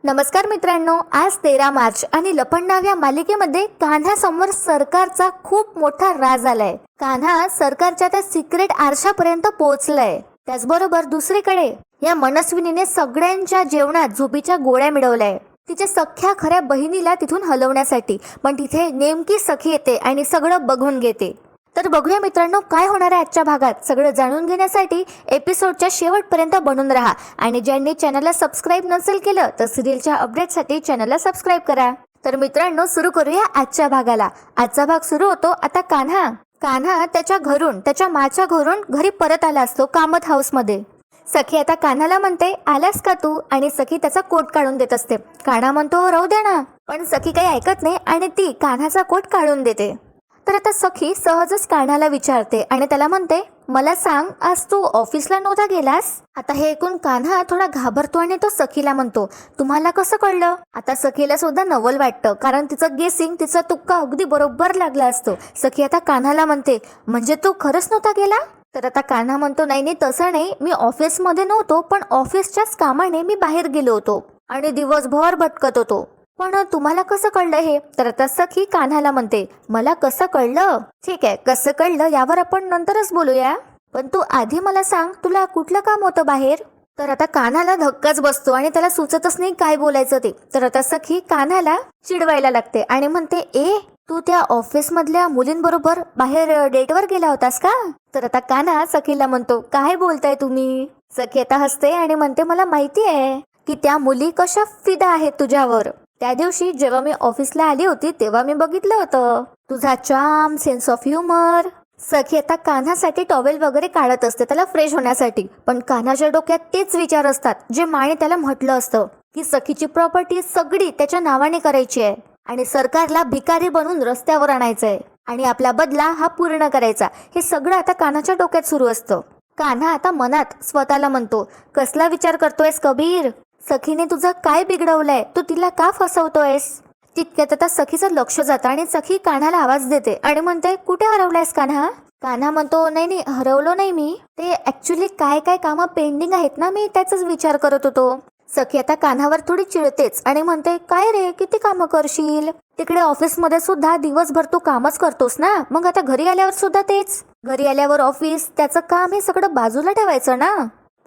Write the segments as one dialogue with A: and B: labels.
A: नमस्कार मित्रांनो, आज 13 मार्च आणि लपंडाव या मालिकेमध्ये कान्हासमोर सरकारचा खूप मोठा राज आलाय. कान्हा सरकारच्या त्या सिक्रेट आरशापर्यंत पोहोचलाय. त्याचबरोबर दुसरीकडे या मनस्विनीने सगळ्यांच्या जेवणात झोपीच्या गोळ्या मिळवल्याय तिच्या सख्या खऱ्या बहिणीला तिथून हलवण्यासाठी. पण तिथे नेमकी सखी येते आणि सगळं बघून घेते. तर बघूया मित्रांनो काय होणार आहे आजच्या भागात. सगळं जाणून घेण्यासाठी एपिसोडच्या शेवटपर्यंत बनून राहा आणि ज्यांनी चॅनलला सबस्क्राईब नसेल केलं तर सिरियलच्या अपडेटसाठी चॅनलला सबस्क्राईब करा. तर मित्रांनो सुरू करूया आजच्या भागाला. आजचा भाग सुरू होतो आता कान्हा त्याच्या घरून, त्याच्या माच्या घरून घरी परत आला असतो कामत हाऊस मध्ये. सखी आता कान्हाला म्हणते आलास का तू, आणि सखी त्याचा कोट काढून देत असते. कान्हा म्हणतो राहू दे ना, पण सखी काही ऐकत नाही आणि ती कान्हाचा कोट काढून देते. तर आता सखी सहजच कान्हाला विचारते आणि त्याला म्हणते मला सांग, आज तू ऑफिसला नव्हता गेलास. आता हे ऐकून कान्हा थोडा घाबरतो आणि तो सखीला म्हणतो तुम्हाला कसं कळलं. आता सखीला सुद्धा नवल वाटतं, कारण तिचं गेसिंग, तिचा तुक्का अगदी बरोबर लागला असतो. सखी आता कान्हाला म्हणते म्हणजे तू खरंच नव्हता गेला. तर आता कान्हा म्हणतो नाही तसं नाही, मी ऑफिसमध्ये नव्हतो, पण ऑफिसच्याच कामाने मी बाहेर गेलो होतो आणि दिवसभर भटकत होतो. पण तुम्हाला कसं कळलं हे. तर आता सखी कान्हाला म्हणते मला कसं कळलं, ठीक आहे, कसं कळलं यावर आपण नंतरच बोलूया, पण तू आधी मला सांग तुला कुठलं काम होतं बाहेर. तर आता कान्हाला धक्काच बसतो आणि त्याला सुचतच नाही काय बोलायचं ते. तर आता सखी कान्हाला चिडवायला लागते आणि म्हणते तू त्या ऑफिस मधल्या मुलींबरोबर बाहेर डेटवर गेला होतास का. तर आता कान्हा सखीला म्हणतो काय बोलताय तुम्ही. सखी आता हसते आणि म्हणते मला माहिती आहे की त्या मुली कशा फिदा आहेत तुझ्यावर. त्या दिवशी जेव्हा मी ऑफिसला आली होती तेव्हा मी बघितलं होतं तुझा चार्म, सेन्स ऑफ ह्युमर. सखी आता कान्हासाठी टॉवेल वगैरे काढत असते त्याला फ्रेश होण्यासाठी, पण कान्हाच्या डोक्यात तेच विचार असतात जे माने त्याला म्हटलं असतं की सखीची प्रॉपर्टी सगळी त्याच्या नावाने करायची आहे आणि सरकारला भिकारी बनवून रस्त्यावर आणायचंय आणि आपला बदला हा पूर्ण करायचा. हे सगळं आता कान्हाच्या डोक्यात सुरू असतं. कान्हा आता मनात स्वतःला म्हणतो कसला विचार करतोयस कबीर. सखीने तुझं काय बिघडवलंय, तू तिला का फसवतोयस. तितक्यात आता सखीचं लक्ष जातं आणि सखी कान्हाला आवाज देते आणि म्हणते कुठे हरवलायस कान्हा. कान्हा म्हणतो नाही हरवलो नाही मी, ते ऍक्च्युली काय कामं पेंडिंग आहेत ना, मी त्याचाच विचार करत होतो. सखी आता कान्हावर थोडी चिडतेच आणि म्हणते काय रे किती कामं करशील. तिकडे ऑफिसमध्ये सुद्धा दिवसभर तू कामच करतोस ना, मग आता घरी आल्यावर सुद्धा तेच. घरी आल्यावर ऑफिस, त्याचं काम हे सगळं बाजूला ठेवायचं ना.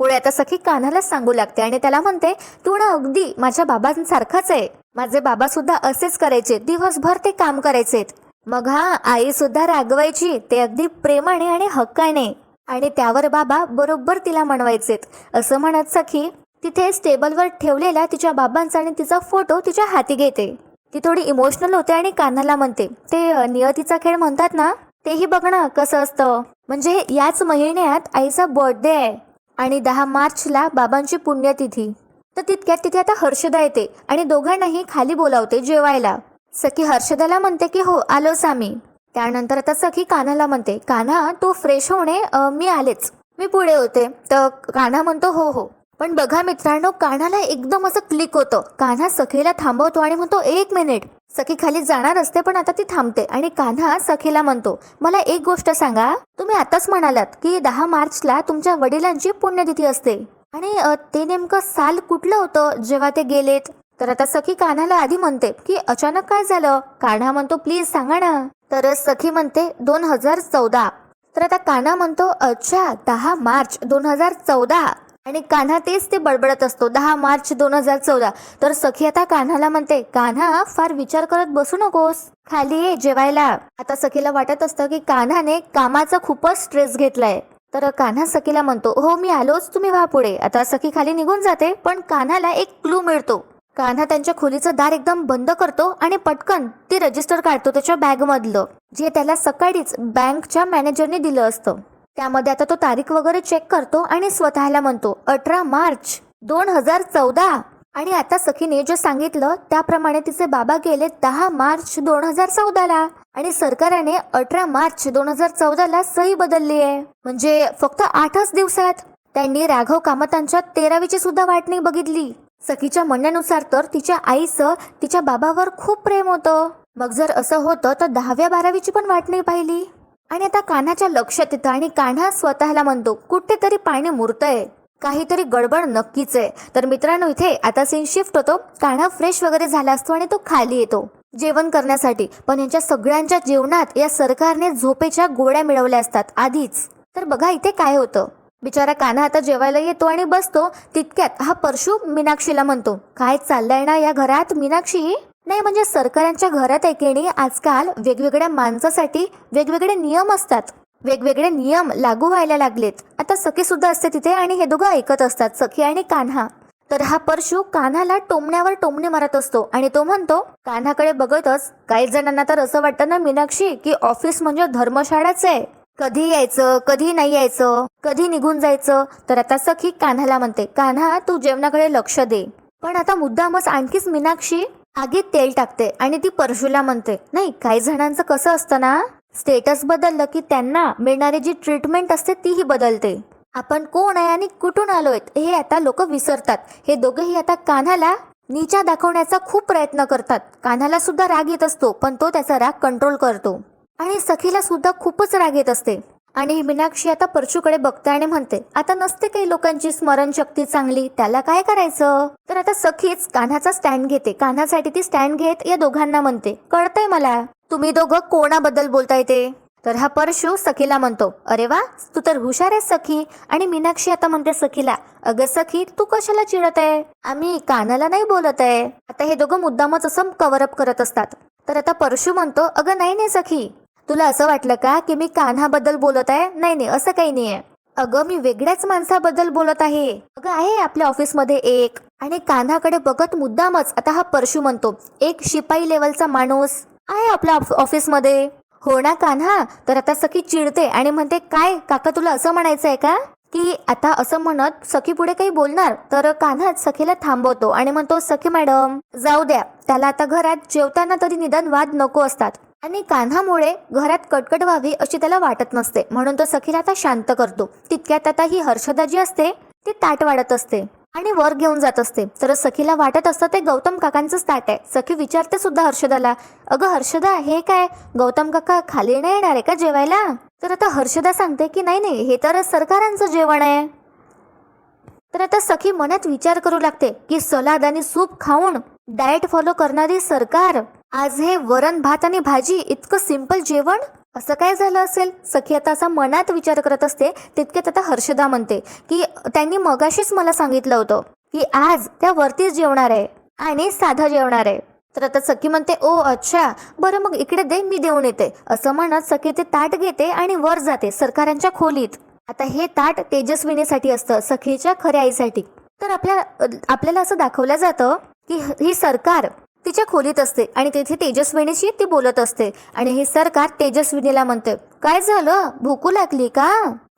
A: पुढे आता सखी कान्हालाच सांगू लागते आणि त्याला म्हणते तू ना अगदी माझ्या बाबांसारखाच आहे. माझे बाबा सुद्धा असेच करायचे, दिवसभर ते काम करायचे. मग आई सुद्धा रागवायची, ते अगदी प्रेमाने आणि हक्काने, आणि त्यावर बाबा बरोबर तिला म्हणवायचे. असं म्हणत सखी तिथे टेबलवर ठेवलेला तिच्या बाबांचा आणि तिचा फोटो तिच्या हाती घेते. ती थोडी इमोशनल होते आणि कान्हाला म्हणते ते नियतीचा खेळ म्हणतात ना, तेही बघ ना कसं असतं. म्हणजे याच महिन्यात आईचा बर्थडे आहे आणि 10 मार्चला बाबांची पुण्यतिथी. तर तितक्यात तिथे आता हर्षदा येते आणि दोघांनाही खाली बोलावते जेवायला. सखी हर्षदाला म्हणते की हो आलोच आम्ही. त्यानंतर आता सखी कान्हाला म्हणते कान्हा तू फ्रेश होणे, मी आलेच, मी पुढे होते. तर कान्हा म्हणतो हो. पण बघा मित्रांनो, कान्हाला एकदम असं क्लिक होतं. कान्हा सखीला थांबवतो आणि म्हणतो 1 मिनिट. सखी खाली जाणार असते पण आता ती थांबते आणि कान्हा सखीला म्हणतो मला एक गोष्ट सांगा, तुम्ही आताच म्हणालात की 10 मार्चला तुमच्या वडिलांची पुण्यतिथी असते, आणि ते नेमकं साल कुठलं होतं जेव्हा ते गेलेत. तर आता सखी कान्हाला आधी म्हणते की अचानक काय झालं. कान्हा म्हणतो प्लीज सांगा ना. तर सखी म्हणते 2014. तर आता कान्हा म्हणतो अच्छा 10 मार्च 2014, आणि कान्हा तेच ते बडबडत असतो 10 मार्च 2014. तर सखी आता कान्हाला म्हणते कान्हा फार विचार करत बसू नकोस, खाली ये जेवायला. आता सखीला वाटत असतं की कान्हाने कामाचा खूपच स्ट्रेस घेतलाय. तर कान्हा सखीला म्हणतो हो मी आलोच, तुम्ही व्हा पुढे. आता सखी खाली निघून जाते, पण कान्हाला एक क्लू मिळतो. कान्हा त्यांच्या खोलीचं दार एकदम बंद करतो आणि पटकन ते रजिस्टर काढतो त्याच्या बॅग मधलं, जे त्याला सकाळीच बँकच्या मॅनेजरने दिलं असतं. त्यामध्ये आता तो तारीख वगैरे चेक करतो आणि स्वतःला म्हणतो 18 मार्च 2014. आणि आता सखीने जे सांगितलं त्याप्रमाणे तिचे बाबा गेले 10 मार्च 2014ला, आणि सरकारने 18 मार्च 2014ला सही बदलली आहे. म्हणजे फक्त 8च दिवसात त्यांनी राघव कामतांच्या 13वीची सुद्धा वाट नाही बघितली. सखीच्या म्हणण्यानुसार तर तिच्या आईचं तिच्या बाबावर खूप प्रेम होतं. मग जर असं होतं तर 10व्या 12वीची पण वाट नाही पाहिली. आणि आता कान्हाच्या लक्षात येतं आणि कान्हा स्वतःला म्हणतो कुठेतरी पाणी मुरतंय. काहीतरी गडबड नक्कीच आहे. तर मित्रांनो, इथे आता सीन शिफ्ट होतो. कान्हा फ्रेश वगैरे झाला असतो आणि तो खाली येतो जेवण करण्यासाठी. पण यांच्या सगळ्यांच्या जेवणात या सरकारने झोपेच्या गोळ्या मिळवल्या असतात आधीच. तर बघा इथे काय होतं. बिचारा कान्हा आता जेवायला येतो आणि बसतो. तितक्यात हा परशू मीनाक्षीला म्हणतो, काय चाललंय ना या घरात मीनाक्षी? नाही म्हणजे सरकारांच्या घरात एकेणी आजकाल वेगवेगळ्या माणसासाठी वेगवेगळे नियम असतात. वेगवेगळे नियम लागू व्हायला लागलेत. आता सखी सुद्धा असते तिथे आणि हे दोघं ऐकत असतात, सखी आणि कान्हा. तर हा परशू कान्हाला टोमण्यावर टोमणे मारत असतो आणि तो म्हणतो कान्हाकडे बघतच, काही जणांना तर असं वाटतं ना मीनाक्षी की ऑफिस म्हणजे धर्मशाळाच आहे. कधी यायचं, कधी नाही यायचं, कधी निघून जायचं. तर आता सखी कान्हाला म्हणते, कान्हा तू जेवणाकडे लक्ष दे. पण आता मुद्दामच आणखीच मीनाक्षी आगीत तेल टाकते आणि ती परशूला म्हणते, नाही काही जणांचं कसं असतं ना, स्टेटस बदललं की त्यांना मिळणारी जी ट्रीटमेंट असते तीही बदलते. आपण कोण आहे आणि कुठून आलोय हे आता लोक विसरतात. हे दोघेही आता कान्हाला नीचा दाखवण्याचा खूप प्रयत्न करतात. कान्हाला सुद्धा राग येत असतो पण तो त्याचा राग कंट्रोल करतो आणि सखीला सुद्धा खूपच राग येत असते. आणि मीनाक्षी आता परशूकडे बघते आणि म्हणते, आता नसते काही लोकांची स्मरणशक्ती चांगली, त्याला काय करायचं? तर आता सखीच कान्हाचा स्टँड घेते. कान्हासाठी ती स्टँड घेत या दोघांना म्हणते, कळतंय मला तुम्ही दोघं कोणाबद्दल बोलताय ते. तर हा परशू सखीला म्हणतो, अरे वा तू तर हुशार आहेस सखी. आणि मीनाक्षी आता म्हणते सखीला, अगं सखी तू कशाला चिडत आहे, आम्ही कान्हाला नाही बोलत आहे. आता हे दोघं मुद्दामच असं कव्हरअप करत असतात. तर आता परशू म्हणतो, अगं नाही नाही सखी, तुला असं वाटलं का की मी कान्हाबद्दल बोलत आहे? नाही नाही असं काही नाहीये. अगं मी वेगळ्याच माणसाबद्दल बोलत आहे. अगं आहे आपल्या ऑफिसमध्ये एक. आणि कान्हाकडे बघत मुद्दामच आता हा परशू म्हणतो, एक शिपाई लेवलचा माणूस आहे आपल्या ऑफिसमध्ये. हो ना कान्हा? तर आता सखी चिडते आणि म्हणते, काय काका तुला असं म्हणायचं आहे का? की आता असं म्हणत सखी पुढे काही बोलणार तर कान्हा सखीला थांबवतो आणि म्हणतो, सखी मॅडम जाऊ द्या, त्याला आता घरात जेवताना तरी निदान वाद नको असतात आणि कान्हामुळे घरात कटकट व्हावी अशी त्याला वाटत नसते, म्हणून तो सखीला आता शांत करतो. तितक्यात आता ही हर्षदा जी असते ती ताट वाढत असते आणि वर घेऊन जात असते. तर सखीला वाटत असतं ते गौतम काकांचंच ताट आहे. सखी विचारते सुद्धा हर्षदाला, अगं हर्षदा हे काय, गौतम काका खाली नाही येणार आहे का जेवायला? तर आता हर्षदा सांगते की नाही नाही हे तर सरकारांचं जेवण आहे. तर आता सखी मनात विचार करू लागते की सलाद आणि सूप खाऊन डाएट फॉलो करणारी सरकार आज हे वरण भात आणि भाजी इतकं सिंपल जेवण असं काय झालं असेल? सखी आता असा मनात विचार करत असते. तितक्यात आता हर्षदा म्हणते की त्यांनी मगाशीच मला सांगितलं होतं की आज त्या वरतीच जेवणार आहे आणि साधं जेवणार आहे. तर आता सखी म्हणते, ओ अच्छा बरं मग इकडे दे मी देऊन येते. असं म्हणत सखी ते ताट घेते आणि वर जाते सरकारांच्या खोलीत. आता हे ताट तेजस्विनीसाठी असतं, सखीच्या खऱ्या आईसाठी. तर आपल्याला असं दाखवलं जातं की ही सरकार तिच्या खोलीत असते आणि तिथे तेजस्विनीशी ती बोलत असते आणि हे सरकार तेजस्विनीला म्हणते, काय झालं भूकू लागली का?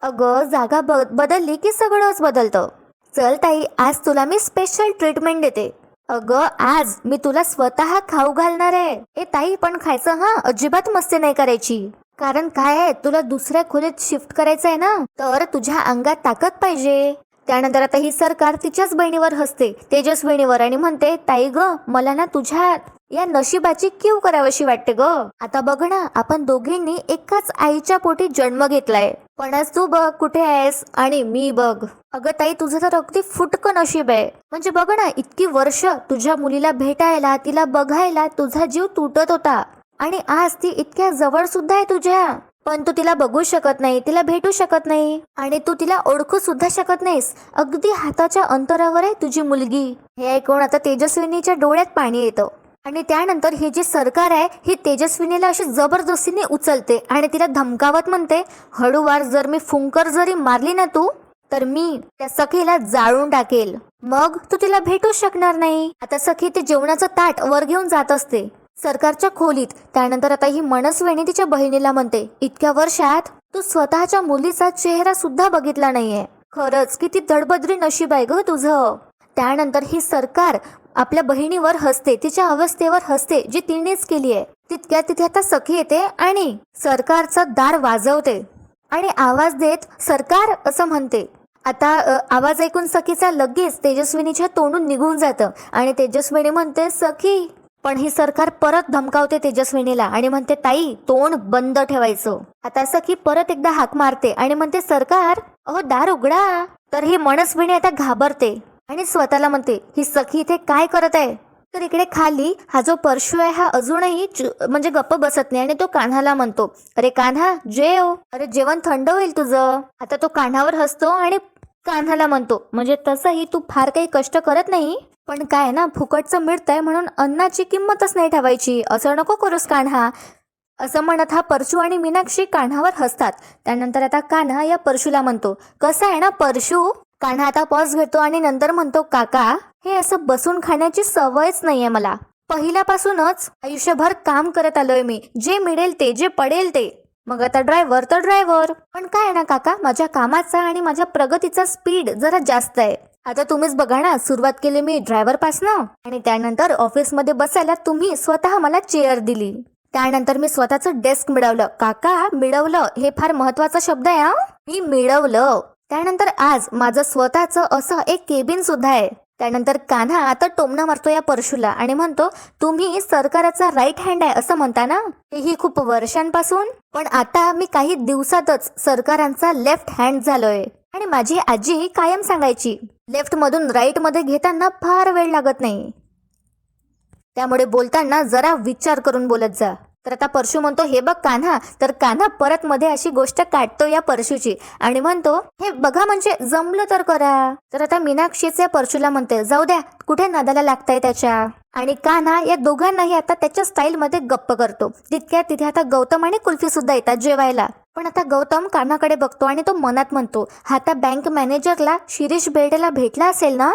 A: अगं जागा बदलली की सगळंच बदलतं. चल ताई आज तुला मी स्पेशल ट्रीटमेंट देते. अगं आज मी तुला स्वतः खाऊ घालणार आहे. ए ताई पण खायचं हा, अजिबात मस्ती नाही करायची. कारण काय आहे, तुला दुसऱ्या खोलीत शिफ्ट करायचं आहे ना, तर तुझ्या अंगात ताकद पाहिजे. त्यानंतर आता ही सरकार तिच्याच बहिणीवर हसते, तेजस्विनीवर, आणि म्हणते, ताई ग मला ना तुझ्या या नशिबाची कीव करावीशी वाटते ग. आता बघ ना आपण दोघींनी एकाच आईच्या पोटी जन्म घेतलाय, पण आज तू बघ कुठे आहेस आणि मी बघ. अगं ताई तुझं तर अगदी फुटकं नशीब आहे. म्हणजे बघ ना इतकी वर्ष तुझ्या मुलीला भेटायला, तिला बघायला तुझा जीव तुटत होता आणि आज ती इतक्या जवळ सुद्धा आहे तुझ्या, पण तू तिला बघू शकत नाही, तिला भेटू शकत नाही आणि तू तिला ओळखू सुद्धा शकत नाहीस. अगदी हाताच्या अंतरावर आहे तुझी मुलगी. हे ऐकून आता तेजस्विनीच्या डोळ्यात पाणी येतं आणि त्यानंतर हे जे सरकार आहे ही तेजस्विनीला अशी जबरदस्तीने उचलते आणि तिला धमकावत म्हणते, हळूवार जर मी फुंकर जरी मारली ना तू तर मी त्या सखीला जाळून टाकेल, मग तू तिला भेटू शकणार नाही. आता सखी ते जेवणाचं ताट वर घेऊन जात असते सरकारच्या खोलीत. त्यानंतर आता ही मनस्विनी तिच्या बहिणीला म्हणते, इतक्या वर्षात तू स्वतःच्या मुलीचा चेहरा सुद्धा बघितला नाहीये. खरंच किती धडबद्री नशीब आहे ग तुझं. त्यानंतर ही सरकार आपल्या बहिणीवर हसते, तिच्या अवस्थेवर हसते जी तिनेच केली आहे. तिथे आता सखी येते आणि सरकारचं दार वाजवते आणि आवाज देत सरकार असं म्हणते. आता आवाज ऐकून सखीचा लगेच तेजस्विनीच्या तोंडून निघून जातं आणि तेजस्विनी म्हणते सखी, पण ही सरकार परत धमकावते तेजस्विनीला आणि म्हणते, ताई तोंड बंद ठेवायचं. आता सखी परत एकदा हाक मारते आणि म्हणते, सरकार अहो दार उघडा. तर ही मनस्विनी आता घाबरते आणि स्वतःला म्हणते ही सखी इथे काय करत आहे. तर इकडे खाली हा जो परशू आहे हा अजूनही म्हणजे गप्प बसत नाही आणि तो कान्हाला म्हणतो, अरे कान्हा जेव, अरे जेवण थंड होईल तुझं. आता तो कान्हावर हसतो आणि कान्हाला म्हणतो, म्हणजे तसंही तू फार काही कष्ट करत नाही, पण काय ना फुकटचं मिळतंय म्हणून अन्नाची किंमतच नाही ठेवायची, असं नको करूस कान्हा. असं म्हणत हा परशू आणि मीनाक्षी कान्हावर हसतात. त्यानंतर आता कान्हा या परशूला म्हणतो, कसं आहे ना परशू. कान्हा आता पॉज घेतो आणि नंतर म्हणतो, काका हे असं बसून खाण्याची सवयच नाहीये मला. पहिल्यापासूनच आयुष्यभर काम करत आलोय मी, जे मिळेल ते, जे पडेल ते. मग आता ड्रायव्हर तर ड्रायव्हर, पण काय ना काका माझ्या कामाचा आणि माझ्या प्रगतीचा स्पीड जरा जास्त आहे. आता तुम्हीच बघा ना, सुरुवात केली मी ड्रायव्हर पासनं आणि त्यानंतर ऑफिसमध्ये बसायला तुम्ही स्वतः मला चेअर दिली. त्यानंतर मी स्वतःचं डेस्क मिळवलं. काका मिळवलं हे फार महत्वाचा शब्द आहे हा, मी मिळवलं. त्यानंतर आज माझं स्वतःचं असं एक केबिन सुद्धा आहे. त्यानंतर कान्हा आता टोमणं मारतो या परशूला आणि म्हणतो, तुम्ही सरकाराचा राईट हँड आहे असं म्हणता ना, हेही खूप वर्षांपासून, पण आता मी काही दिवसातच सरकारांचा लेफ्ट हँड झालोय. आणि माझी आजी कायम सांगायची, लेफ्ट मधून राईट मध्ये घेताना फार वेळ लागत नाही, त्यामुळे बोलताना जरा विचार करून बोलत जा. तर आता परशू म्हणतो, हे बघ कान्हा. तर कान्हा परत मध्ये अशी गोष्ट काढतो या परशूची आणि म्हणतो, हे बघा म्हणजे जमलं तर करा. तर आता मीनाक्षीचे परशूला म्हणते, जाऊ द्या कुठे नादाला लागताय त्याच्या. आणि कान्हा या दोघांनाही आता त्याच्या स्टाईल मध्ये गप्प करतो. तितक्या तिथे आता गौतम आणि कुल्फी सुद्धा येतात जेवायला. पण आता गौतम कान्हाकडे बघतो आणि तो मनात म्हणतो, हा आता बँक मॅनेजरला शिरीष बेर्डेला भेटला असेल ना.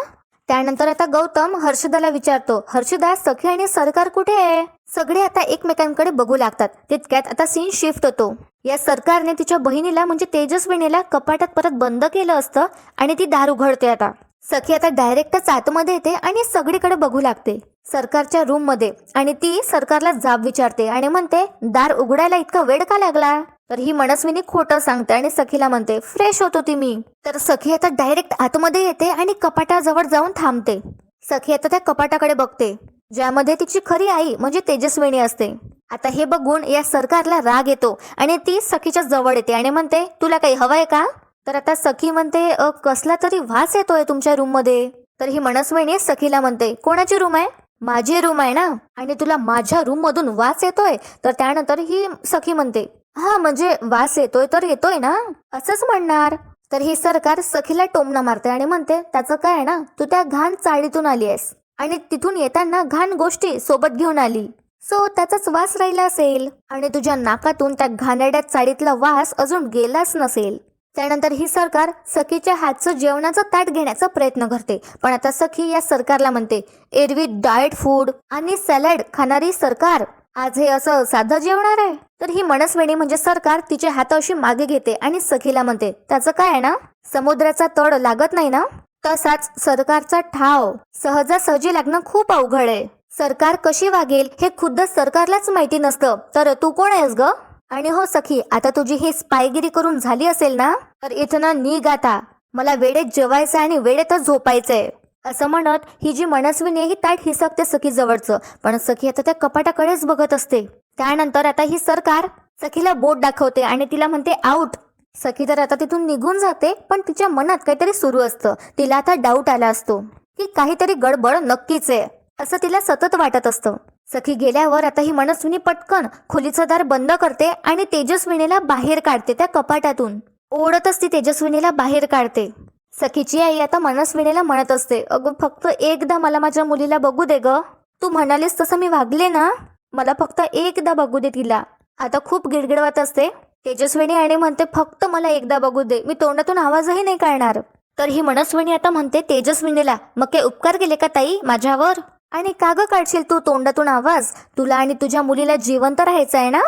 A: त्यानंतर आता गौतम हर्षदाला विचारतो, हर्षदा सखी आणि सरकार कुठे आहे. सगळे आता एकमेकांकडे बघू लागतात. तितक्यात आता सीन शिफ्ट होतो. या सरकारने तिच्या बहिणीला म्हणजे तेजस्विनीला कपाटात परत बंद केलं असतं आणि ती दार उघडते. आता सखी आता डायरेक्टच आतमध्ये येते आणि सगळीकडे बघू लागते सरकारच्या रूम मध्ये आणि ती सरकारला जाब विचारते आणि म्हणते, दार उघडायला इतका वेळ का लागला. तर ही मनस्विनी खोटं सांगते आणि सखीला म्हणते, फ्रेश होत होती मी. तर सखी आता डायरेक्ट आतमध्ये येते आणि कपाटाजवळ जाऊन थांबते. सखी आता त्या कपाटाकडे बघते ज्यामध्ये तिची खरी आई म्हणजे तेजस्विनी असते. आता हे बघून या सरकारला राग येतो आणि ती सखीच्या जवळ येते आणि म्हणते, तुला काही हवंय का. तर आता सखी म्हणते, कसला तरी वास येतोय तुमच्या रूम मध्ये. तर ही मनस्विनी सखीला म्हणते, कोणाची रूम आहे. माझी रूम आहे ना, आणि तुला माझ्या रूम मधून वास येतोय. तर त्यानंतर ही सखी म्हणते, हा म्हणजे वास येतोय तर येतोय ना, असंच म्हणणार. तर ही सरकार सखीला टोमणं मारते आणि म्हणते, त्याचं काय आहे ना, तू त्या घाण चाळीतून आली आहेस आणि तिथून येताना घाण गोष्टी सोबत घेऊन आली, सो त्याचाच वास राहिला असेल आणि तुझ्या नाकातून त्या घाणेरड्या चाळीतला वास अजून गेलाच नसेल. त्यानंतर ही सरकार सखीच्या हातचं जेवणाचं ताट घेण्याचा प्रयत्न करते. पण आता सखी या सरकारला म्हणते, एरवी डाएट फूड आणि सॅलड खाणारी सरकार आज हे असं साधं जेवणार आहे. तर ही मनस्विनी म्हणजे सरकार तिचे हात अशी मागे घेते आणि सखीला म्हणते, त्याचं काय आहे ना, समुद्राचा तड लागत नाही ना. तसाच सरकारचा ठाव सहजासहजी लागणं खूप अवघड आहे. सरकार कशी वागेल हे खुद्द सरकारलाच माहिती नसतं, तर तू कोण आहेस ग. आणि हो सखी, आता तुझी ही स्पायगिरी करून झाली असेल ना, तर इथनं निघ आता. मला वेळेत जेवायचं आणि वेळेतच झोपायचंय. असं म्हणत ही जी मनस्विनी ही ताट हिसकते सखी जवळचं, पण सखी आता त्या कपाटाकडेच बघत असते. त्यानंतर आता ही सरकार सखीला बोट दाखवते आणि तिला म्हणते, आउट. सखी तर आता तिथून निघून जाते, पण तिच्या मनात काहीतरी सुरू असतं. तिला आता डाऊट आला असतो की काहीतरी गडबड नक्कीच आहे, असं तिला सतत वाटत असतं. सखी गेल्यावर आता ही मनस्विनी पटकन खोलीचं दार बंद करते आणि तेजस्विनीला बाहेर काढते. त्या कपाटातून ओढतच ती तेजस्विनीला बाहेर काढते. सखीची आई आता मनस्विनीला म्हणत असते, अगं फक्त एकदा मला माझ्या मुलीला बघू दे ग. तू म्हणालीस तसं मी वागले ना, मला फक्त एकदा बघू दे तिला. आता खूप गिडगिडवत असते तेजस्विनी आणि म्हणते, फक्त मला एकदा बघू दे, मी तोंडातून आवाजही नाही काढणार. तर ही मनस्विनी आता म्हणते तेजस्विनीला, मग काय उपकार केले का ताई माझ्यावर, आणि का ग काढशील तू तोंडातून आवाज, तुला आणि तुझ्या मुलीला जिवंत राहायचं आहे ना.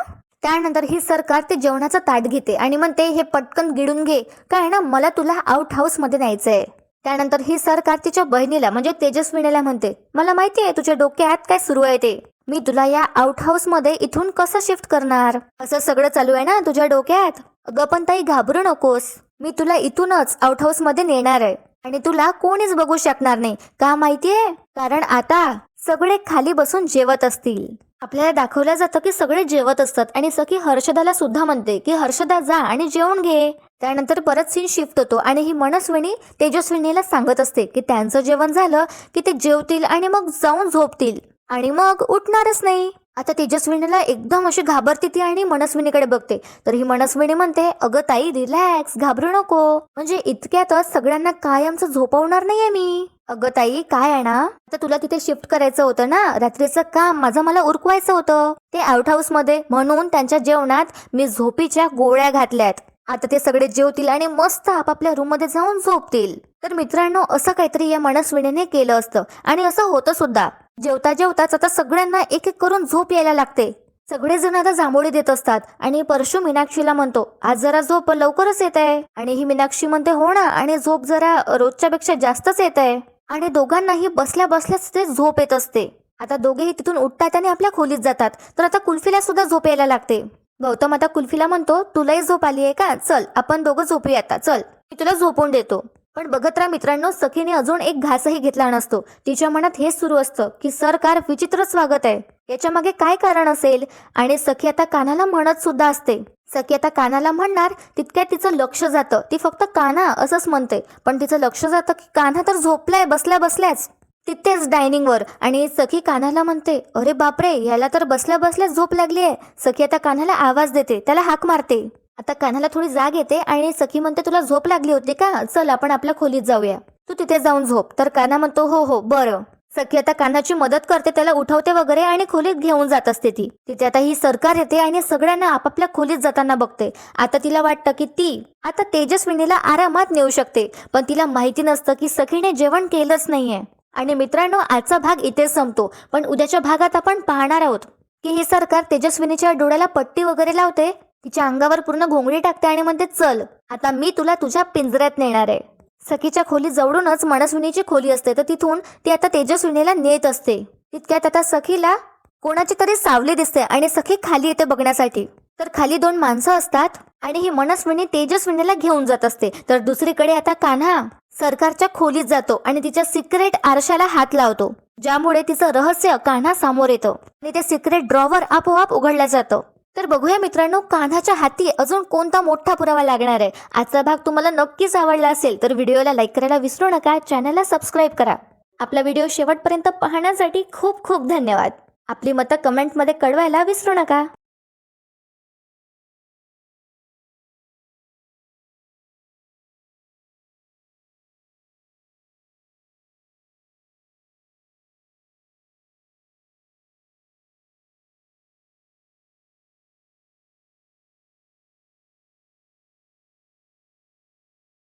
A: त्यानंतर ही सरकार ते जेवणाचं ताट घेते आणि म्हणते, हे पटकन गिळून घे, काय ना मला तुला आउट हाऊस मध्ये न्यायचंय. त्यानंतर ही सरकार तिच्या बहिणीला म्हणजे तेजस्विनीला म्हणते, मला माहिती आहे तुझ्या डोक्यात काय सुरू आहे ते, मी तुला या आउट हाऊस मध्ये इथून कसं शिफ्ट करणार, असं सगळं चालू आहे ना तुझ्या डोक्यात. अगं पण ताई घाबरू नकोस, मी तुला इथूनच आउट हाऊस मध्ये नेणार आहे आणि तुला कोणीच बघू शकणार नाही. का माहितीये, कारण आता सगळे खाली बसून जेवत असतील. आपल्याला दाखवलं जातं की सगळे जेवत असतात आणि सखी हर्षदाला सुद्धा म्हणते की हर्षदा जा आणि जेवण घे. त्यानंतर परत सीन शिफ्ट होतो आणि ही मनस्विनी तेजस्विनीला सांगत असते की त्यांचं जेवण झालं की ते जेवतील आणि मग जाऊन झोपतील आणि मग उठणारच नाही. आता तेजस्विनीला एकदम अशी घाबरते ती आणि मनस्विनीकडे बघते. तर ही मनस्विनी म्हणते, अगं ताई रिलॅक्स, घाबरू नको, म्हणजे इतक्यातच सगळ्यांना कायमचं झोपवणार नाहीये मी. अगं ताई काय आहे ना, आता तुला तिथे शिफ्ट करायचं होतं ना, रात्रीचं काम माझं मला उरकवायचं होतं ते आउट हाऊस मध्ये, म्हणून त्यांच्या जेवणात मी झोपीच्या गोळ्या घातल्यात. आता ते सगळे जेवतील आणि मस्त आपापल्या रूम मध्ये जाऊन झोपतील. तर मित्रांनो, असं काहीतरी या मनस्विनीने केलं असतं आणि असं होतं सुद्धा. जेवता जेवताच आता सगळ्यांना एक एक करून झोप यायला लागते. सगळेजण आता जांभोळी देत असतात आणि परशू मीनाक्षीला म्हणतो, आज जरा झोप लवकरच येत आहे. आणि ही मीनाक्षी म्हणते, हो ना, आणि झोप जरा रोजच्या पेक्षा जास्तच येत आहे. आणि दोघांनाही बसल्या बसल्याच ते झोप येत असते. आता दोघेही तिथून उठतात आणि आपल्या खोलीत जातात. तर आता कुल्फीला सुद्धा झोप यायला लागते. गौतम आता कुल्फीला म्हणतो, तुलाही झोप आली आहे का, चल आपण दोघं झोपूया आता, चल मी तुला झोपून देतो. पण बघत राहा मित्रांनो, सखीने अजून एक घासही घेतला नसतो. तिच्या मनात हेच सुरू असतं की सरकार विचित्रच वागत आहे, याच्या मागे काय कारण असेल. आणि सखी आता कानाला म्हणत सुद्धा असते. सखी आता कानाला म्हणणार तितक्यात तिचं लक्ष जातं. ती फक्त कान्हा असंच म्हणते, पण तिचं लक्ष जातं की कान्हा तर झोपलाय बसल्या बसल्याच तिथेच डायनिंगवर. आणि सखी कान्हाला म्हणते, अरे बापरे, याला तर बसल्या बसल्याच झोप लागली आहे. सखी आता कान्हाला आवाज देते, त्याला हाक मारते. आता कान्हाला थोडी जाग येते आणि सखी म्हणते, तुला झोप लागली होती का, चल आपण आपल्या खोलीत जाऊया, तू तिथे जाऊन झोप. तर कान्हा म्हणतो, हो हो बरं. सखी आता कान्हाची मदत करते, त्याला उठवते वगैरे आणि खोलीत घेऊन जात असते. तिथे आता ही सरकार येते आणि सगळ्यांना आपापल्या खोलीत जाताना बघते. आता तिला वाटतं की ती आता तेजस्विनीला आरामात नेऊ शकते, पण तिला माहिती नसतं की सखीने जेवण केलंच नाहीये. आणि मित्रांनो, आजचा भाग इथे संपतो, पण उद्याच्या भागात आपण पाहणार आहोत की ही सरकार तेजस्विनीच्या डोळ्याला पट्टी वगैरे लावते, तिच्या अंगावर पूर्ण घोंगडी टाकते आणि म्हणते, चल आता मी तुला तुझ्या पिंजऱ्यात नेणार आहे. सखीच्या खोली जवळूनच मनस्विनीची खोली असते, तर तिथून ती आता तेजस्विनीला नेत असते. तितक्यात आता सखीला कोणाची तरी सावली दिसते आणि सखी खाली येते बघण्यासाठी. तर खाली दोन माणसं असतात आणि ही मनस्विनी तेजस्विनीला घेऊन जात असते. तर दुसरीकडे आता कान्हा सरकारच्या खोलीत जातो आणि तिच्या सिक्रेट आरशाला हात लावतो, ज्यामुळे तिचं रहस्य कान्हा समोर येतं आणि ते सिक्रेट ड्रॉवर आपोआप उघडलं जातं. तर बघूया मित्रांनो, कान्हाच्या हाती अजून कोणता मोठा पुरावा लागणार आहे. आजचा भाग तुम्हाला नक्कीच आवडला असेल तर व्हिडिओला लाईक करायला विसरू नका, चॅनलला सबस्क्राईब करा. आपला व्हिडिओ शेवटपर्यंत पाहण्यासाठी खूप खूप धन्यवाद. आपली मतं कमेंटमध्ये कळवायला विसरू नका.